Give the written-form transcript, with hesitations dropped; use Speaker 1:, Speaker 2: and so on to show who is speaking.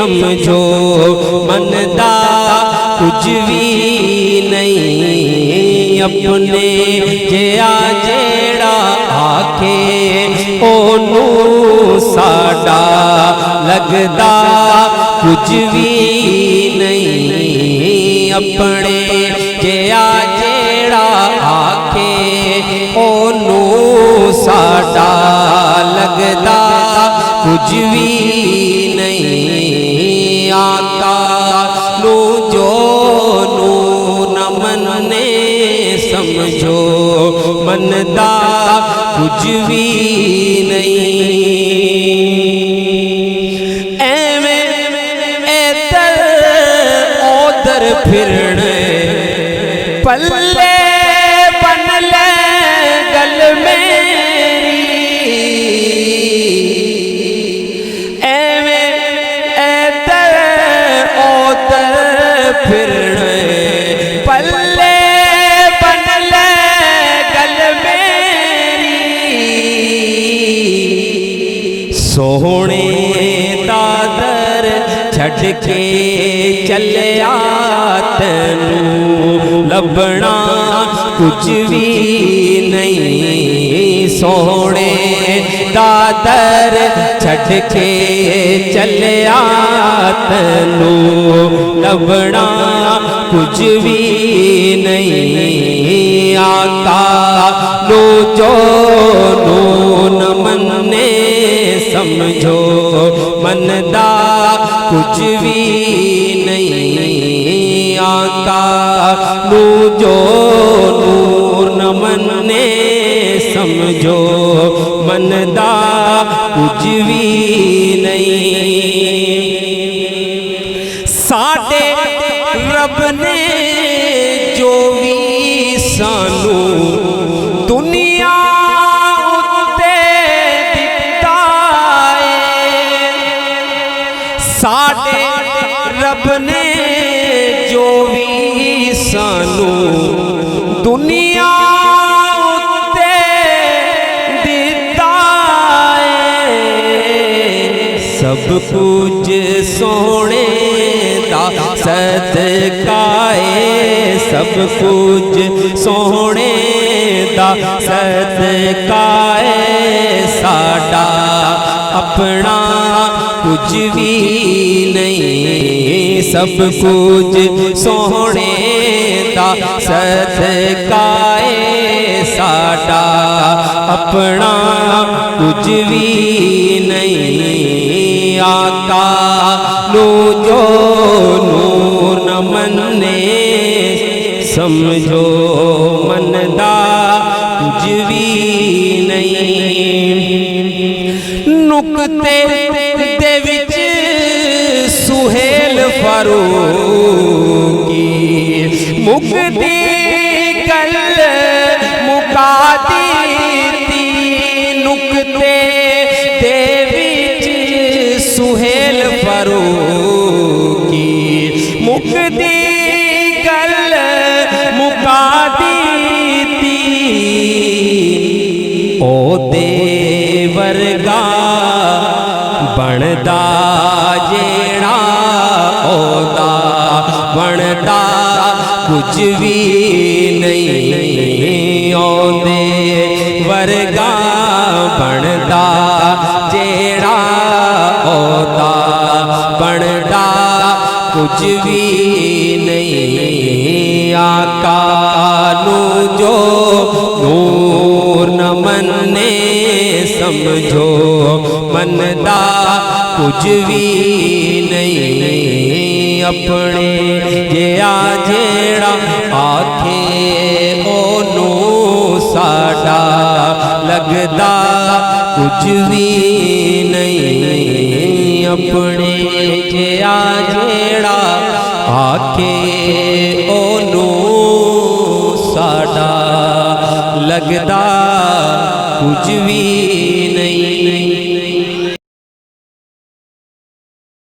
Speaker 1: سمجھو مندا کچھ بھی نہیں اپنے جیا جیڑا آکھے اونوں ساڈا لگدا کچھ بھی نہیں اپنے جیا جیڑا آکھے اونوں ساڈا لگدا کچھ بھی نہیں آقا نو جو نو نہ مننے سمجھو مندا کچھ بھی نہیں پھرنے پلے بن لے گل میری ایویں ایدر اوتر پھرنے پلے بن لے گل میری سوہنے دادر چھڑ کے چلیا تینوں لبنا کچھ بھی نہیں سونے دادر چھڑ کے چلیا تینوں لبنا کچھ بھی نہیں آقا نو جو نو نہ مننے سمجھو مندا کچھ بھی نہیں آقا نو جو نور نہ مننے سمجھو مندا کچھ بھی نہیں ساڈے رب نے جو بھی سانو دنیا ساڈے رب نے جو بھی سانو دنیا اُتے دیتا ہے سب کچھ سونے دا صدقہ ہے سب کچھ سونے دا صدقہ ہے ساڈا اپنا کچھ بھی نہیں سب کچھ سونے دا صدقہ ہے ساڈا اپنا کچھ بھی نہیں آقا نو جو نور نہ مننے سمجھو مندا کچھ بھی نہیں نکتے سہیل فاروقی مکدی گل مکا دیتی نکتے دے وچ سہیل فاروقی مکدی گل مکا دیتی او دے ورگا بندا جیڑا اودا بندا کچھ بھی نہیں اوندے ورگا بندا جیڑا اودا بندا کچھ بھی نہیں آقا نو جو نور نہ مننے سمجھو مندا کچھ بھی نہیں اپنے جیا جیڑا آکھے اونوں ساڈا لگدا کچھ بھی نہیں اپنے جیا جیڑا آکھے اونوں ساڈا لگدا کچھ بھی نہیں